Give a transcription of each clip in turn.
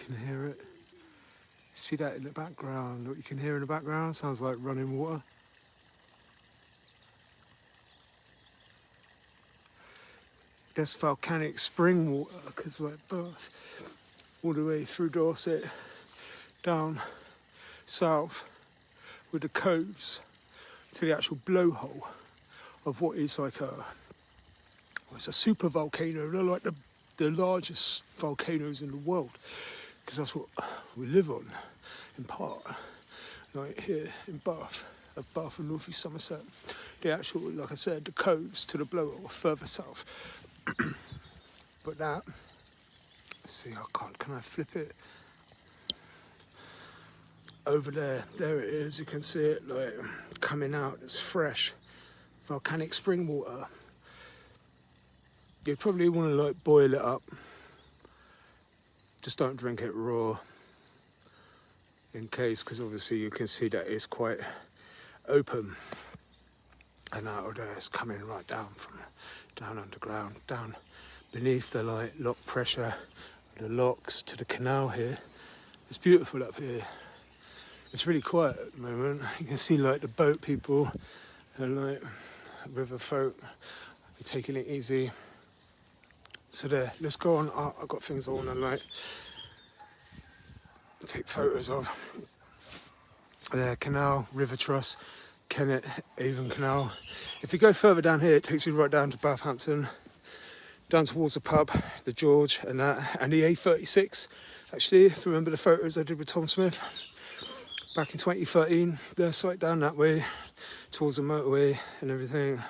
can hear it. See that in the background? What you can hear in the background sounds like running water. That's volcanic spring water, because like Bath, all the way through Dorset, down south with the coves to the actual blowhole of what is like it's a super volcano. They're like the largest volcanoes in the world, because that's what we live on in part, like here in Bath and North East Somerset. The actual, like I said, the coves to the blowhole are further south. But that, let's see, can I flip it? Over there it is, you can see it like coming out, it's fresh, volcanic spring water. You probably want to like boil it up, just don't drink it raw, in case, because obviously you can see that it's quite open, and out of there it's coming right down from down underground, down beneath the like lock pressure, the locks to the canal here. It's beautiful up here. It's really quiet at the moment. You can see like the boat people and like river folk are taking it easy. So there, let's go on. I've got things I want to like take photos of. There, canal, river truss, Kennet, Avon Canal. If you go further down here, it takes you right down to Bathampton, down towards the pub, the George and that, and the A36. Actually, if you remember the photos I did with Tom Smith back in 2013, there's right down that way, towards the motorway and everything,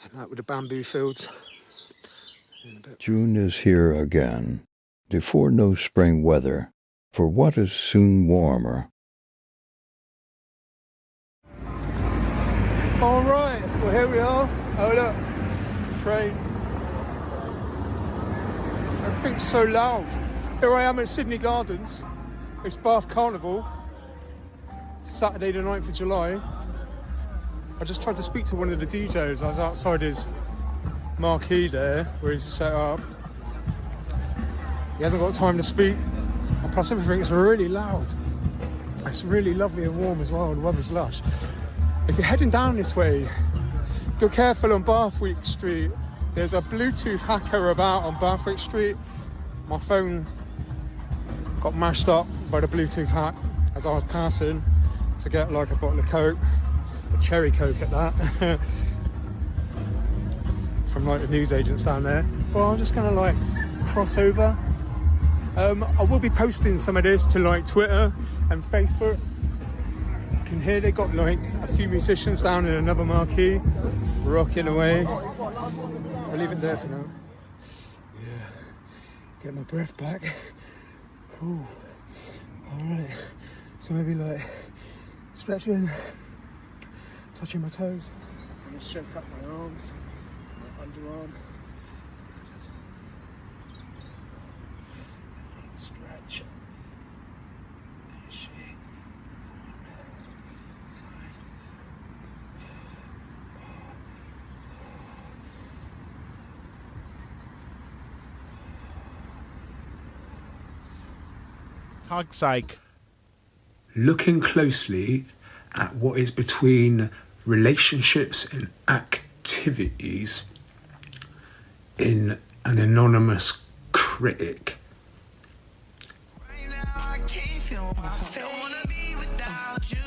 and that with the bamboo fields. June is here again, the foreknows spring weather, for what is soon warmer. All right, well here we are. Oh look, train. Everything's so loud. Here I am at Sydney Gardens. It's Bath Carnival, Saturday the 9th of July. I just tried to speak to one of the DJs. I was outside his marquee there, where he's set up. He hasn't got time to speak. And plus everything's really loud. It's really lovely and warm as well, the weather's lush. If you're heading down this way, go careful on Bathwick Street. There's a Bluetooth hacker about on Bathwick Street. My phone got mashed up by the Bluetooth hack as I was passing to get like a bottle of Coke, a cherry Coke at that, from like the newsagents down there. Well, I'm just gonna like cross over. I will be posting some of this to like Twitter and Facebook. You can hear they got like a few musicians down in another marquee rocking away. I'll leave it there for now. Yeah, get my breath back. Ooh. All right, so maybe like stretching, touching my toes. I'm just check up my arms, my underarm. Stretch. Psych. Looking closely at what is between relationships and activities in an anonymous critic. Right now I can't feel my face. Don't wanna be without you.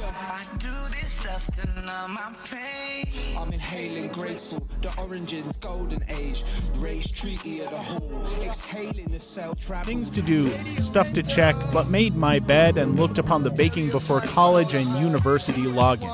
I do this stuff to numb my pain. I'm inhaling graceful, the origins golden age, race treaty of the whole, exhaling the cell trap. Things to do, stuff to check, but made my bed and looked upon the baking before college and university login.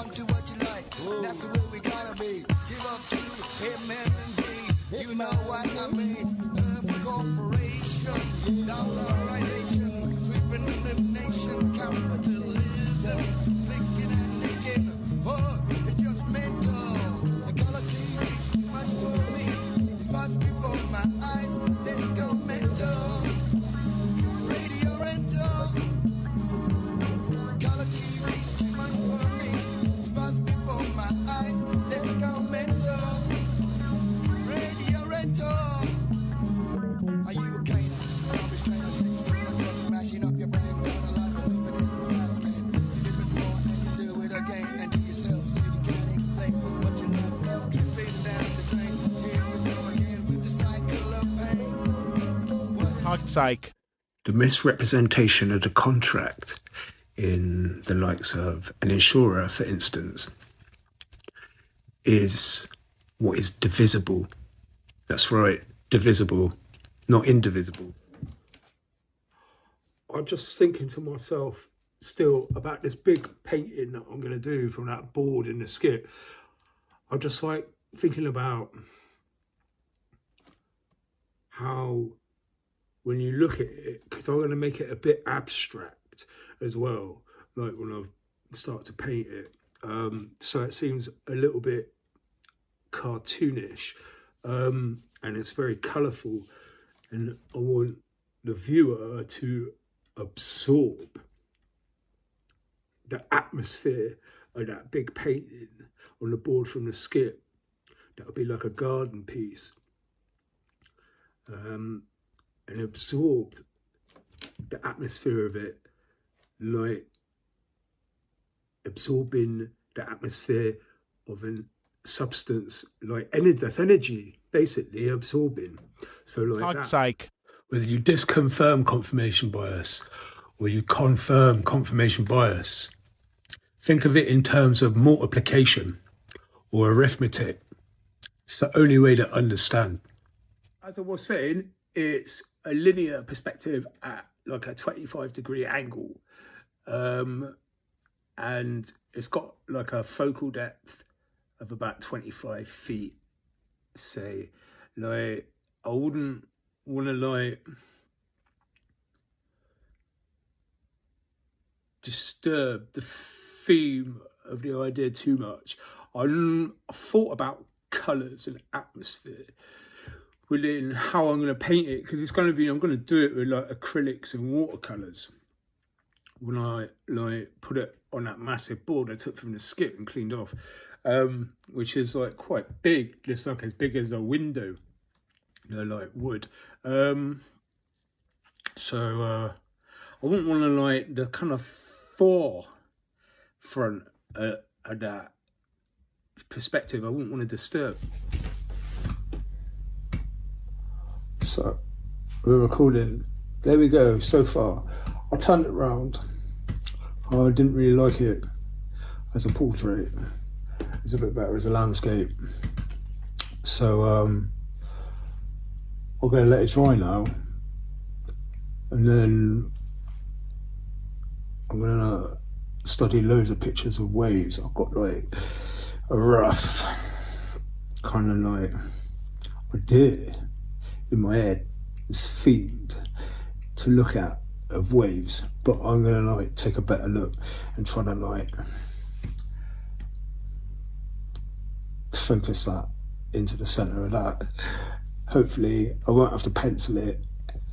Are you okay now? Psych. The misrepresentation of the contract in the likes of an insurer, for instance, is what is divisible. That's right, divisible, not indivisible. I'm just thinking to myself still about this big painting that I'm going to do from that board in the skit. I'm just like thinking about how when you look at it, because I'm going to make it a bit abstract as well, like when I start to paint it. So it seems a little bit cartoonish, and it's very colourful, and I want the viewer to absorb the atmosphere of that big painting on the board from the skit. That would be like a garden piece, and absorb the atmosphere of it, like absorbing the atmosphere of a substance, like that's energy, basically absorbing. So like that. Psych. Whether you disconfirm confirmation bias or you confirm confirmation bias, think of it in terms of multiplication or arithmetic. It's the only way to understand. As I was saying, it's a linear perspective at like a 25-degree angle. And it's got like a focal depth of about 25 feet, say. Like, I wouldn't want to like disturb the theme of the idea too much. I thought about colours and atmosphere within how I'm going to paint it, because it's going to be, I'm going to do it with like acrylics and watercolours. When I like put it on that massive board I took from the skit and cleaned off, which is like quite big, just like as big as a window, you know, like wood. So I wouldn't want to like the kind of forefront of that perspective. I wouldn't want to disturb. So we're recording. There we go. So far, I turned it round. I didn't really like it as a portrait. It's a bit better as a landscape. So I'm going to let it dry now, and then I'm going to study loads of pictures of waves. I've got like a rough kind of like idea in my head, this field to look at of waves, but I'm going to like take a better look and try to like focus that into the center of that. Hopefully I won't have to pencil it,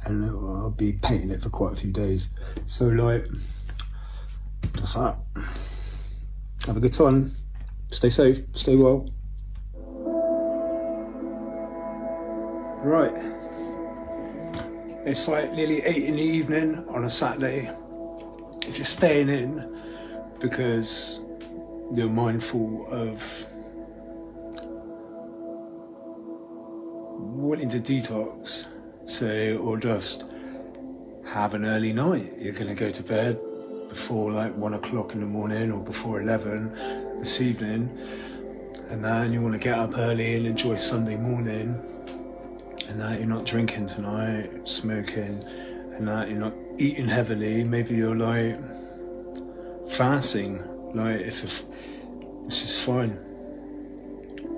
and I'll be painting it for quite a few days. So like, that's that. Have a good time. Stay safe, stay well. Right. It's like nearly 8 in the evening on a Saturday. If you're staying in because you're mindful of wanting to detox, say, or just have an early night, you're gonna go to bed before like 1 o'clock in the morning or before 11 this evening, and then you want to get up early and enjoy Sunday morning, and that you're not drinking tonight, smoking, and that you're not eating heavily. Maybe you're like fasting, like if this is fine.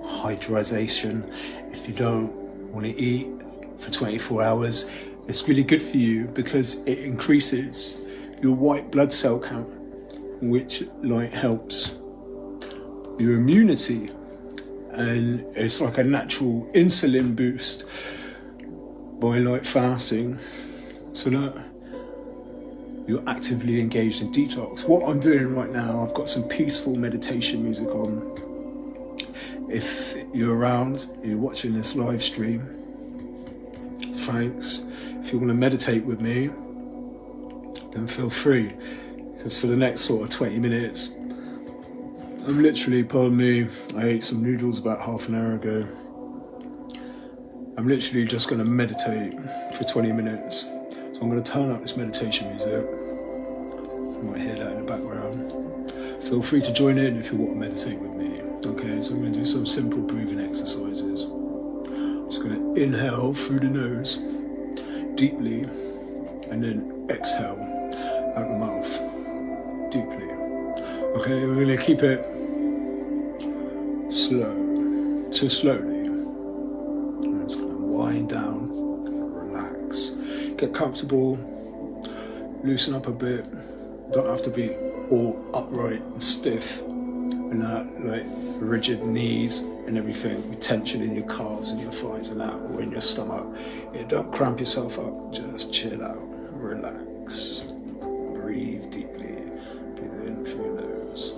Hydration, if you don't want to eat for 24 hours, it's really good for you because it increases your white blood cell count, which like helps your immunity, and it's like a natural insulin boost by like fasting, so that you're actively engaged in detox. What I'm doing right now, I've got some peaceful meditation music on. If you're around, you're watching this live stream, thanks. If you want to meditate with me, then feel free. Because for the next sort of 20 minutes, I'm literally, pardon me, I ate some noodles about half an hour ago. I'm literally just going to meditate for 20 minutes. So I'm going to turn up this meditation music. You might hear that in the background. Feel free to join in if you want to meditate with me. Okay, so I'm going to do some simple breathing exercises. I'm just going to inhale through the nose deeply and then exhale out the mouth deeply. Okay, we're going to keep it slow. So slowly. I'm just going to wind down, relax, get comfortable, loosen up a bit. Don't have to be all upright and stiff and that, like rigid knees and everything with tension in your calves and your thighs and that, or in your stomach. Yeah, don't cramp yourself up, just chill out, relax, breathe deeply, breathe in through your nose,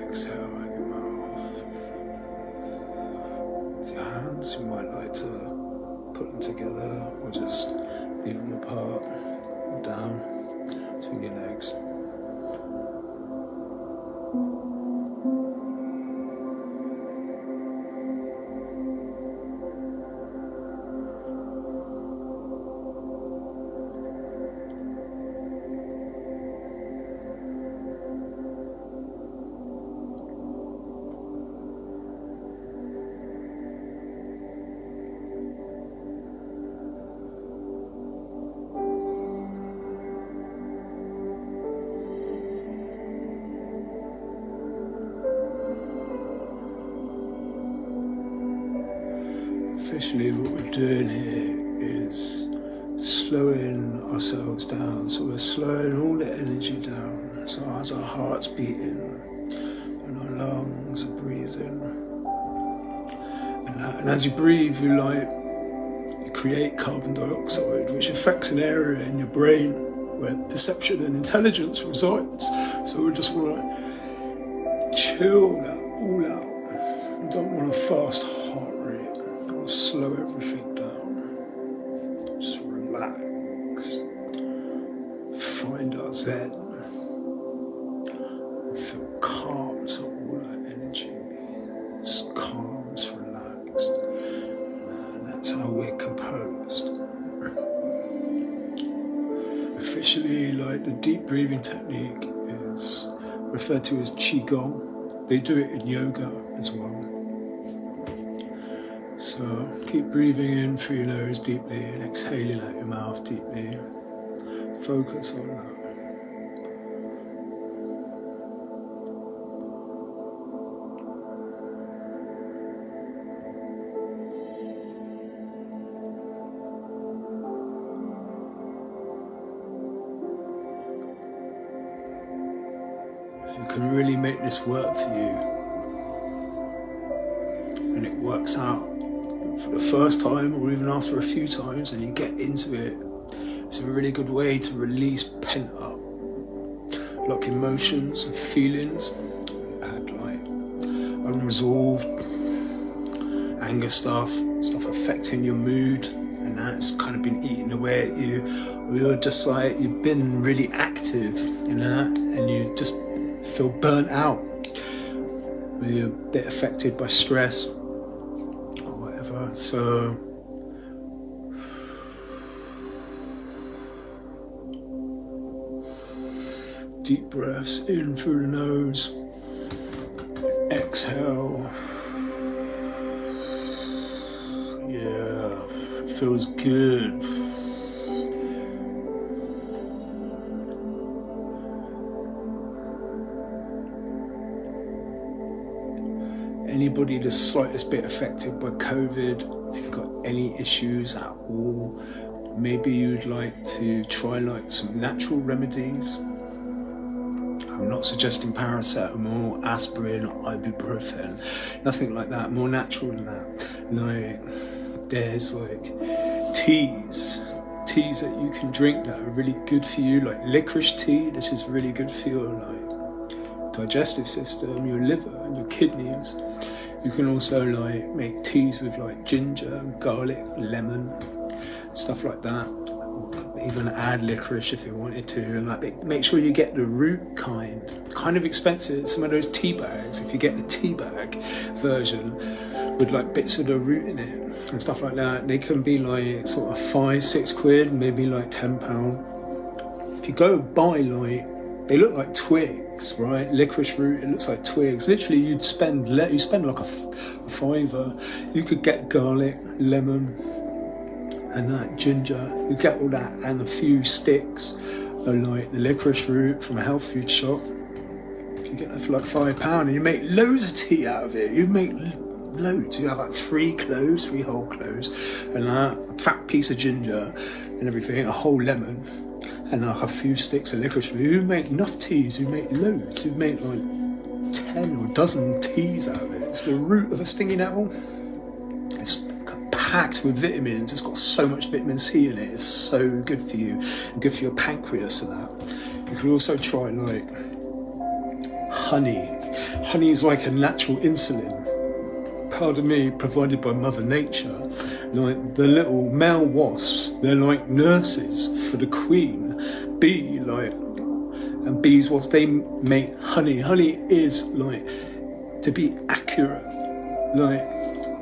exhale out your mouth. With your hands, you might like to put them together or just leave them apart, down between your legs. Officially what we're doing here is slowing ourselves down. So we're slowing all the energy down. So as our heart's beating and our lungs are breathing. And as you breathe, you create carbon dioxide, which affects an area in your brain where perception and intelligence resides. So we just want to chill that all out. We don't want a fast heart rate. Slow everything down. Just relax. Find our zen. And feel calm, so all that energy is calm, it's relaxed. And that's how we're composed. Officially, like the deep breathing technique is referred to as Qigong. They do it in yoga as well. So keep breathing in through your nose deeply and exhaling out your mouth deeply. Focus on that. If you can really make this work for you, and it works out for the first time or even after a few times and you get into it, it's a really good way to release pent up like emotions and feelings. You had like unresolved anger stuff affecting your mood, and that's kind of been eating away at you, or you're just like you've been really active in that and you just feel burnt out, or you're a bit affected by stress. So deep breaths in through the nose, exhale. Yeah, it feels good. Anybody the slightest bit affected by COVID, if you've got any issues at all, maybe you'd like to try like some natural remedies. I'm not suggesting paracetamol, aspirin, or ibuprofen, nothing like that, more natural than that. Like, there's like teas that you can drink that are really good for you, like licorice tea, this is really good for your like digestive system, your liver and your kidneys. You can also like make teas with like ginger, garlic, lemon, stuff like that. Even add licorice if you wanted to, and like make sure you get the root kind of expensive, some of those tea bags. If you get the tea bag version, with like bits of the root in it and stuff like that. They can be like sort of £5-6, maybe like £10. If you go buy like, they look like twigs, right? Licorice root, it looks like twigs. Literally, you spend like a fiver. You could get garlic, lemon, and that ginger. You get all that and a few sticks of like the licorice root from a health food shop. You get that for like £5, and you make loads of tea out of it. You make loads. You have like 3 whole cloves, and a fat piece of ginger and everything, a whole lemon, and like a few sticks of licorice root. You make enough teas. You make loads. You make like 10 or a dozen teas out of it. It's the root of a stinging nettle. It's packed with vitamins. It's got so much vitamin C in it. It's so good for you and good for your pancreas and that. You could also try like honey. Honey is like a natural insulin, pardon me, provided by Mother Nature. Like the little male wasps, they're like nurses for the queen bee, like, and bees, what they make honey. Honey is like, to be accurate, like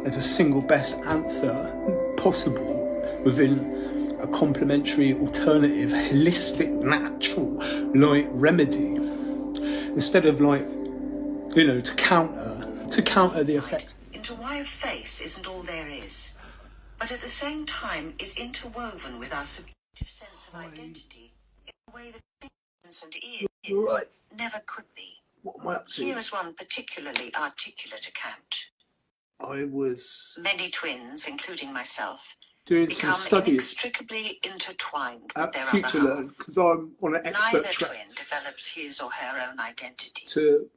as a single best answer possible within a complementary, alternative, holistic, natural like remedy. Instead of like, you know, to counter the effects. Into why a face isn't all there is, but at the same time is interwoven with our subjective sense of identity in a way that fingers and ears Right. never could be. What am I up to? Here is one particularly articulate account. I was Many twins, including myself, doing some become studies inextricably intertwined with at their Future other Learn half. because I'm on an expert Neither track twin develops his or her own identity. to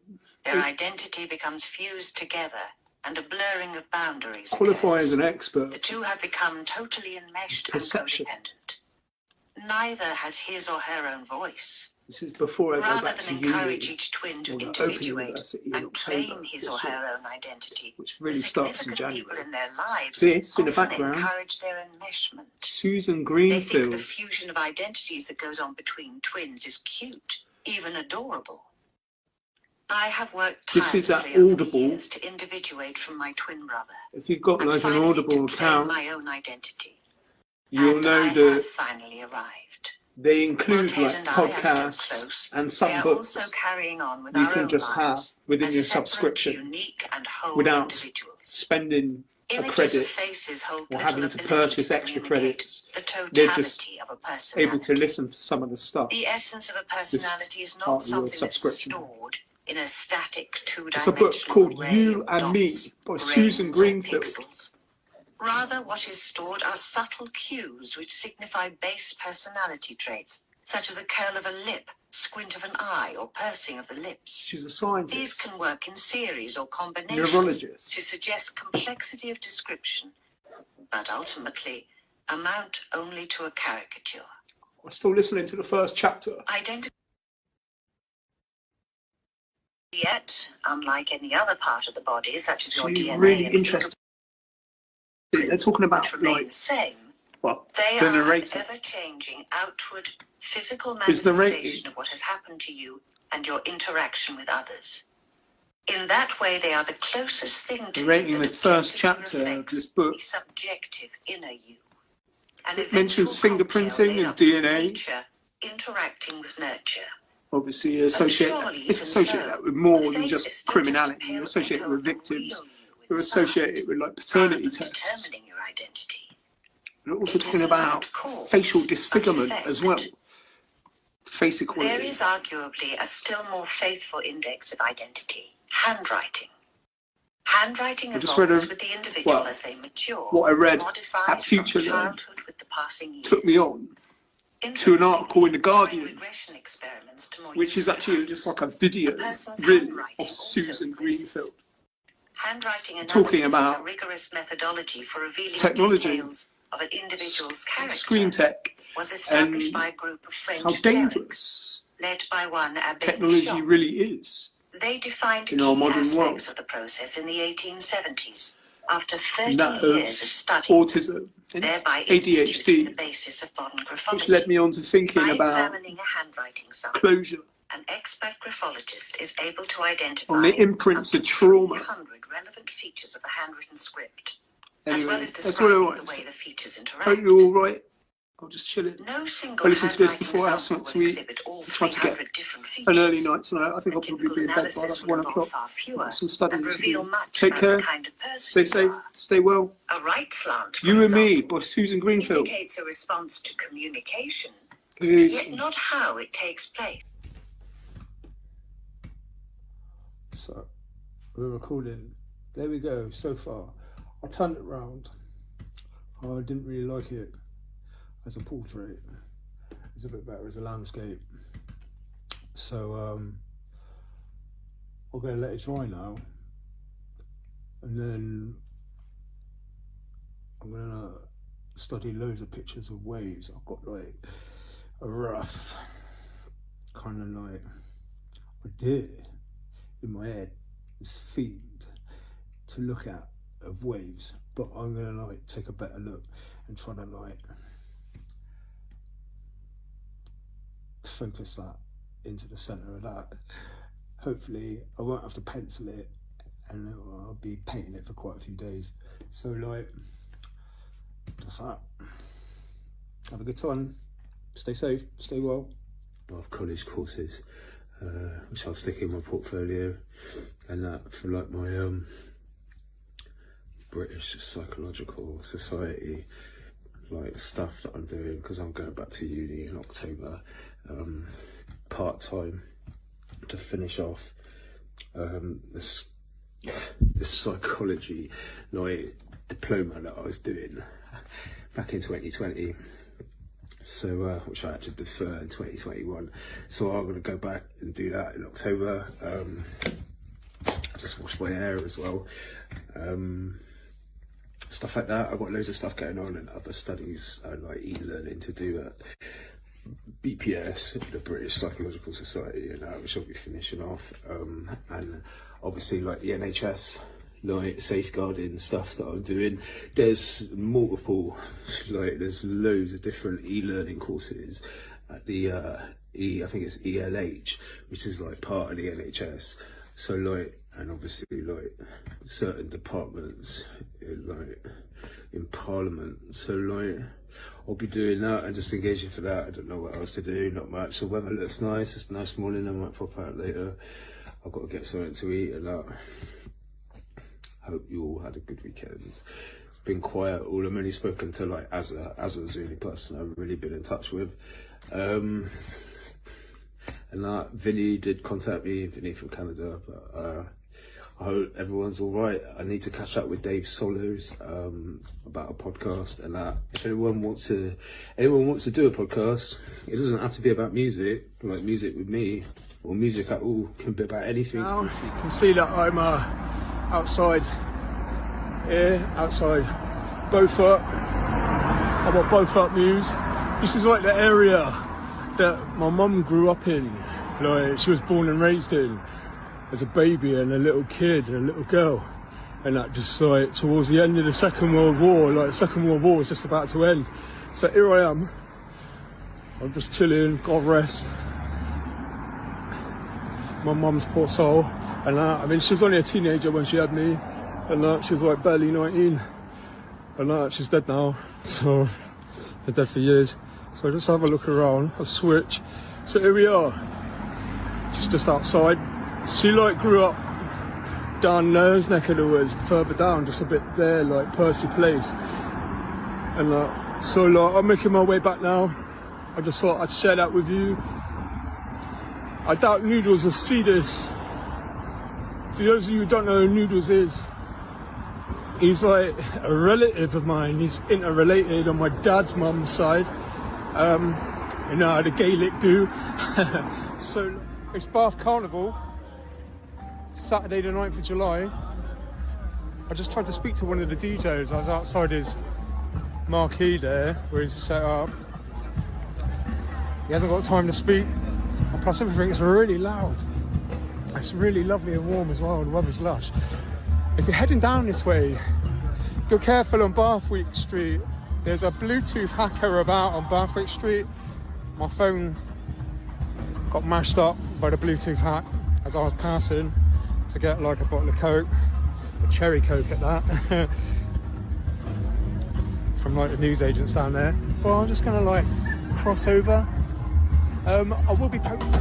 Their identity becomes fused together, and a blurring of boundaries qualify occurs. as an The expert. two have become totally enmeshed Perception. and codependent. Neither has his or her own voice. This is before I go Rather back to than uni, encourage each twin to or the Open individuate University in and October, claim his or this year, her own identity, which the really starts in significant people January. in their lives This, in the often background, encourage their enmeshment. Susan They think Greenfield. the fusion of identities that goes on between twins is cute, even adorable. I have worked This is at tirelessly over the Audible. years to individuate from my twin brother, If you've got and like an finally Audible to claim account, my own identity. you'll And know I have that finally arrived. they While include Ted like and I are still podcasts close, and we some are books also carrying on with you our can own just have lives within as your separate, subscription unique and whole without individuals. spending a Images of credit faces hold or little having to ability purchase to extra communicate credits. the They're just totality of a able personality. to listen to some of the stuff. The essence of a personality is part not of your something that's subscription. stored in a static It's a book two-dimensional called array You of and Me dots, by Susan grains, or Greenfield. pixels. Rather, what is stored are subtle cues which signify base personality traits, such as a curl of a lip, squint of an eye, or pursing of the lips. She's a These scientist, can work in series or combinations neurologist. to suggest complexity of description, but ultimately amount only to a caricature. I'm still listening to the first chapter. Identity, yet, unlike any other part of the body, such as your She's DNA really and interesting. They're talking which about remain like the same, what they the are an narrator ever-changing outward physical is narrating. manifestation of what has happened to you and your interaction with others. In that way, they are the closest thing to Narrating you the that first objectively chapter of reflects this book. the subjective inner you. An It mentions eventual cocktail fingerprinting made and up of DNA. nature interacting with nurture. Obviously, you associate that with more than just criminality. You associate it with victims. You associate it with like paternity tests. Determining your identity. We're also talking about facial disfigurement as well. Face There equality. is arguably a still more faithful index of identity: handwriting. Handwriting I just read evolves with the individual as they mature. what I read modified at Future from Learn childhood with the passing years. took me on to an article in The Guardian, Regression experiments to more which is useful actually times. just like a video, person's really, handwriting of also Susan progresses. Greenfield. Handwriting Talking analysis about is a rigorous methodology for revealing technology, details of an individual's character. screen tech, Was established and by a group of French how clerics, dangerous led by one Abbé technology Michon. really is. They defined in our key modern aspects world. of the process in the 1870s, after 30 And that years of study, autism and thereby instituting the ADHD, basis of modern which graphology. led me on to thinking By about examining a handwriting sample, closure An expert graphologist is able to identify On the imprints up of to trauma. 300 relevant features of the handwritten script, Anyway, as well as that's what I describing wanted the to way say. the features Hope interact. you're all right. I'll just chill it. No single I listened to this handwriting before I have sample something will to eat. exhibit all Try to get 300 different an features. early night tonight. I think A I'll probably typical be in bed by analysis like will 1 involve o'clock. far fewer Some studying and to reveal do. much Take about care. the kind of person Stay you safe. are. Stay well. A right slant, for You and me example, by Susan Greenfield. indicates a response to communication, Peace. yet not how it takes place. So, we're recording. There we go, so far. I turned it round. I didn't really like it as a portrait. It's a bit better as a landscape. So, I'm going to let it dry now. And then I'm going to study loads of pictures of waves. I've got like a rough kind of like idea in my head, this feed to look at of waves, but I'm gonna like take a better look and try to like focus that into the center of that. Hopefully I won't have to pencil it and I'll be painting it for quite a few days. So like, that's that. Have a good time, stay safe, stay well. Of college courses, which I'll stick in my portfolio, and that for like my British Psychological Society like stuff that I'm doing, because I'm going back to uni in October, part-time, to finish off this psychology like diploma that I was doing back in 2020. So, which I had to defer in 2021. So I'm going to go back and do that in October. Just wash my hair as well. Stuff like that. I've got loads of stuff going on and other studies, like e-learning to do at BPS, the British Psychological Society, and which I'll be finishing off. And obviously like the NHS, like safeguarding stuff that I'm doing. There's multiple, like there's loads of different e-learning courses at the I think it's ELH, which is like part of the NHS. So like, and obviously like certain departments in Parliament. So like, I'll be doing that and just engaging for that. I don't know what else to do, not much. The weather looks nice, it's a nice morning. I might pop out later. I've got to get something to eat and that. Hope you all had a good weekend. It's been quiet. All I'm only spoken to like Azza is the only person I've really been in touch with. And that Vinny did contact me, Vinny from Canada, but I hope everyone's all right. I need to catch up with Dave Solos about a podcast, and that if anyone wants to do a podcast, it doesn't have to be about music, like music with me, or music at all. It can be about anything. Now you can see that I'm outside here, outside Beaufort. I'm at Beaufort Mews. This is like the area that my mum grew up in, like she was born and raised in as a baby and a little kid and a little girl. And that just like towards the end of the Second World War, like the Second World War was just about to end. So here I am, I'm just chilling, got rest. My mum's poor soul. And I mean, she was only a teenager when she had me, and she was like barely 19, and she's dead now, so they're dead for years. So I just have a look around, a switch. So here we are, just outside. She like grew up down Nairn's neck of the woods, further down, just a bit there, like Percy Place. And so like, I'm making my way back now. I just thought I'd share that with you. I doubt Noodles will see this. For those of you who don't know who Noodles is, he's like a relative of mine. He's interrelated on my dad's mum's side. You know how the Gaelic do. So it's Bath Carnival, Saturday the 9th of July. I just tried to speak to one of the DJs. I was outside his marquee there, where he's set up. He hasn't got time to speak. And plus everything's really loud. It's really lovely and warm as well, the weather's lush. If you're heading down this way, go careful on Bathwick Street. There's a Bluetooth hacker about on Bathwick Street. My phone got mashed up by the Bluetooth hack as I was passing to get like a bottle of Coke, a cherry Coke at that, from like the newsagents down there. Well, I'm just gonna like cross over. I will be posting.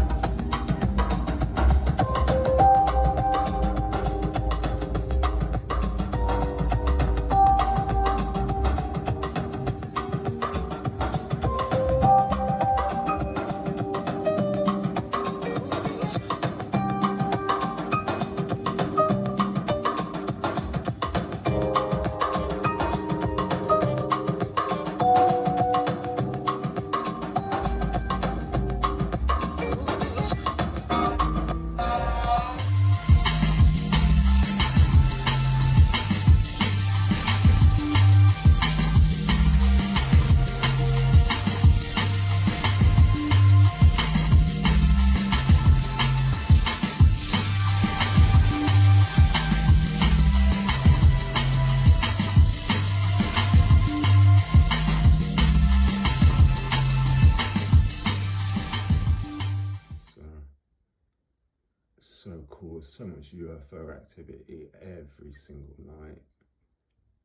So cool, so much UFO activity every single night,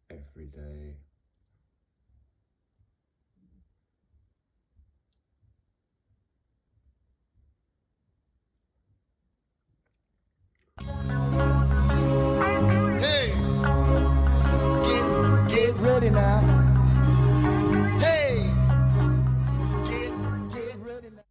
every day. Hey, get ready now. Hey, get ready now.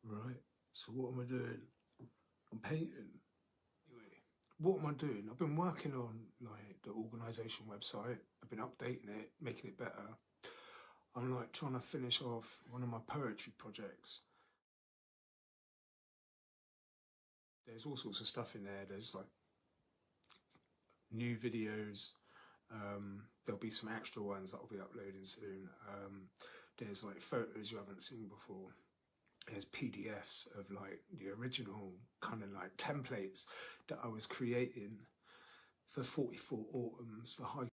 Right, so what am I doing? I'm painting. Anyway, what am I doing? I've been working on like the organisation website. I've been updating it, making it better. I'm like trying to finish off one of my poetry projects. There's all sorts of stuff in there. There's like new videos. There'll be some extra ones that I'll be uploading soon. There's like photos you haven't seen before. There's PDFs of like the original kind of like templates that I was creating for 44 Autumns, the high